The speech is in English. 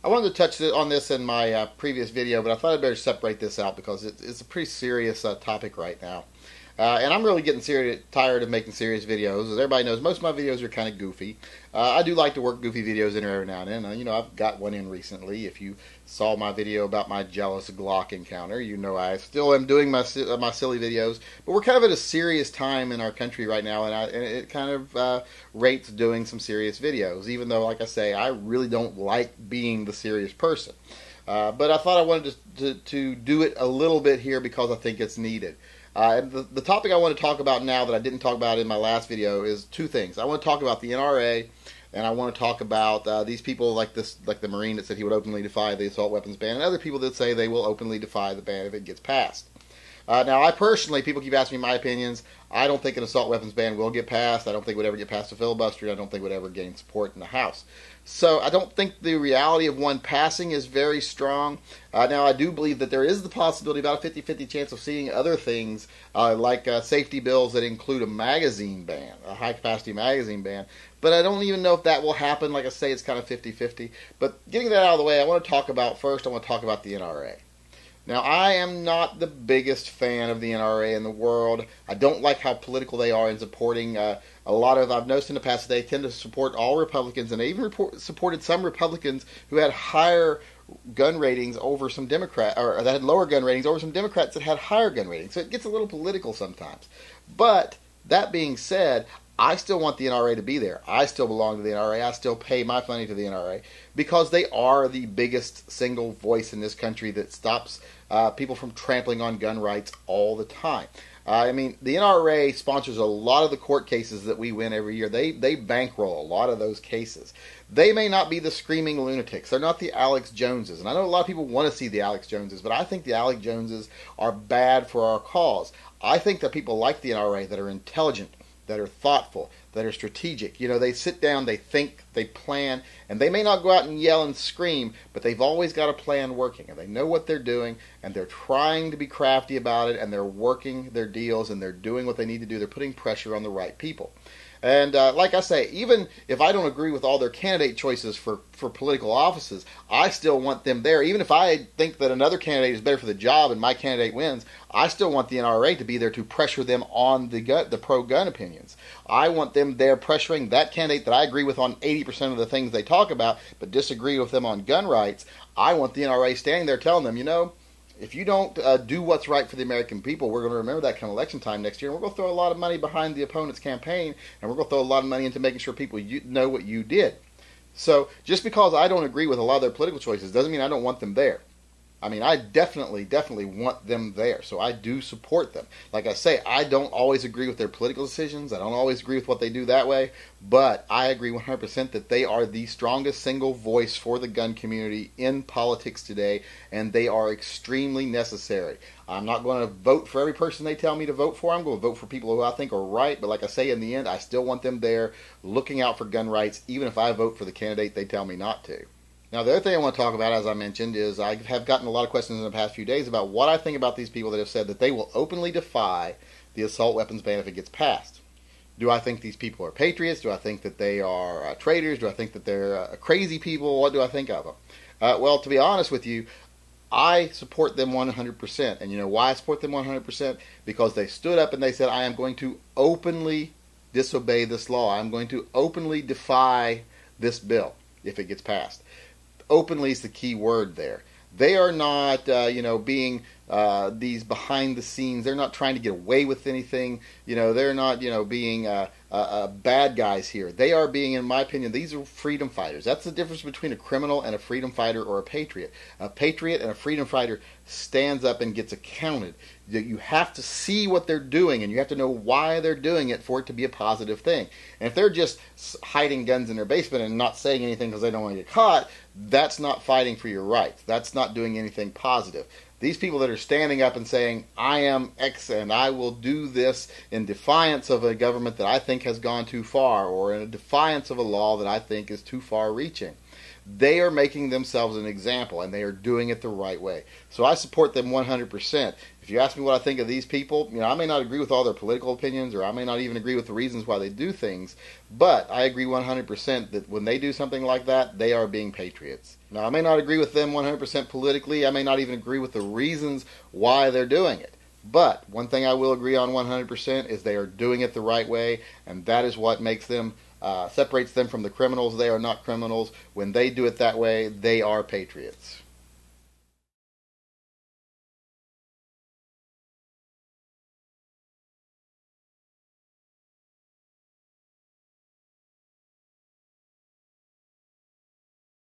I wanted to touch on this in my previous video, but I thought I'd better separate this out because it's a pretty serious topic right now. And I'm really getting tired of making serious videos. As everybody knows, most of my videos are kind of goofy. I do like to work goofy videos in every now and then. I've got one in recently. If you saw my video about my jealous Glock encounter, you know I still am doing my silly videos. But we're kind of at a serious time in our country right now, and it kind of rates doing some serious videos, even though, like I say, I really don't like being the serious person. But I thought I wanted to do it a little bit here because I think it's needed. And the topic I want to talk about now that I didn't talk about in my last video is two things. I want to talk about the NRA, and I want to talk about these people like the Marine that said he would openly defy the assault weapons ban, and other people that say they will openly defy the ban if it gets passed. Now, I personally, people keep asking me my opinions. I don't think an assault weapons ban will get passed. I don't think it would ever get past a filibuster. I don't think it would ever gain support in the House. So I don't think the reality of one passing is very strong. Now, I do believe that there is the possibility, about a 50-50 chance of seeing other things like safety bills that include a magazine ban, a high-capacity magazine ban. But I don't even know if that will happen. Like I say, it's kind of 50-50. But getting that out of the way, I want to talk about the NRA. Now, I am not the biggest fan of the NRA in the world. I don't like how political they are in supporting a lot of, I've noticed in the past, they tend to support all Republicans, and they even supported some Republicans who had higher gun ratings over some Democrats, or that had lower gun ratings over some Democrats that had higher gun ratings. So it gets a little political sometimes. But that being said, I still want the NRA to be there. I still belong to the NRA. I still pay my money to the NRA because they are the biggest single voice in this country that stops people from trampling on gun rights all the time. I mean, the NRA sponsors a lot of the court cases that we win every year. They bankroll a lot of those cases. They may not be the screaming lunatics. They're not the Alex Joneses. And I know a lot of people want to see the Alex Joneses, but I think the Alex Joneses are bad for our cause. I think that people like the NRA that are intelligent, that are thoughtful, that are strategic. They sit down, they think, they plan, and they may not go out and yell and scream, but they've always got a plan working, and they know what they're doing, and they're trying to be crafty about it, and they're working their deals, and they're doing what they need to do. They're putting pressure on the right people. And like I say, even if I don't agree with all their candidate choices for political offices, I still want them there. Even if I think that another candidate is better for the job and my candidate wins, I still want the NRA to be there to pressure them on the pro-gun opinions. I want them there pressuring that candidate that I agree with on 80% of the things they talk about, but disagree with them on gun rights. I want the NRA standing there telling them, if you don't do what's right for the American people, we're going to remember that come election time next year, and we're going to throw a lot of money behind the opponent's campaign, and we're going to throw a lot of money into making sure people know what you did. So just because I don't agree with a lot of their political choices doesn't mean I don't want them there. I mean, I definitely want them there, so I do support them. Like I say, I don't always agree with their political decisions. I don't always agree with what they do that way, but I agree 100% that they are the strongest single voice for the gun community in politics today, and they are extremely necessary. I'm not going to vote for every person they tell me to vote for. I'm going to vote for people who I think are right, but like I say, in the end, I still want them there looking out for gun rights, even if I vote for the candidate they tell me not to. Now, the other thing I want to talk about, as I mentioned, is I have gotten a lot of questions in the past few days about what I think about these people that have said that they will openly defy the assault weapons ban if it gets passed. Do I think these people are patriots? Do I think that they are traitors? Do I think that they're crazy people? What do I think of them? Well, to be honest with you, I support them 100%. And you know why I support them 100%? Because they stood up and they said, I am going to openly disobey this law. I'm going to openly defy this bill if it gets passed. Openly is the key word there. They are not, being these behind the scenes. They're not trying to get away with anything. They're not, being bad guys here. They are being, in my opinion, these are freedom fighters. That's the difference between a criminal and a freedom fighter or a patriot. A patriot and a freedom fighter stands up and gets accounted. You have to see what they're doing, and you have to know why they're doing it for it to be a positive thing. And if they're just hiding guns in their basement and not saying anything because they don't want to get caught, that's not fighting for your rights. That's not doing anything positive. These people that are standing up and saying, I am X and I will do this in defiance of a government that I think has gone too far, or in defiance of a law that I think is too far reaching, they are making themselves an example, and they are doing it the right way. So I support them 100%. If If you ask me what I think of these people, I may not agree with all their political opinions, or I may not even agree with the reasons why they do things, but I agree 100% that when they do something like that, they are being patriots. Now, I may not agree with them 100% politically. I may not even agree with the reasons why they're doing it. But one thing I will agree on 100% is they are doing it the right way, and that is what makes them, separates them from the criminals. They are not criminals. When they do it that way, they are patriots.